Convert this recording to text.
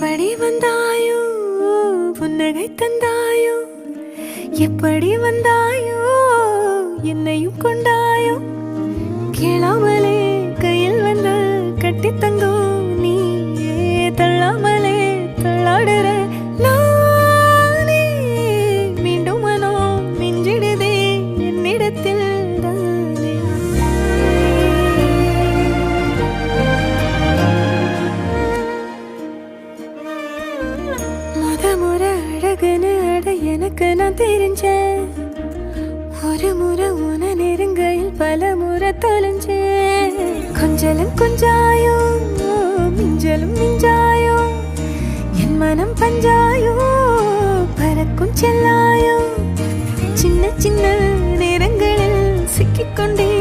எப்படி வந்தாயோ புன்னகை தந்தாயோ எப்படி வந்தாயோ என்னையும் கொண்டாயோ கேளாமலே கையில் வந்து கட்டி தங்கோ நீ தள்ளாமலே தள்ளாடுற நானே மீண்டும் மனோ மிஞ்சிடுதே என்னிடத்தில் முறை அழகுன்னு அட எனக்கு நான் தெரிஞ்சேன் ஒரு முறை உன நெருங்கையில் பல முறை தொலைஞ்சேன் கொஞ்சலும் கொஞ்சாயோ மிஞ்சலும் மிஞ்சாயோ என் மனம் பஞ்சாயோ பறக்கும் செல்லாயோ சின்ன சின்ன நேரங்களில் சிக்கிக்கொண்டே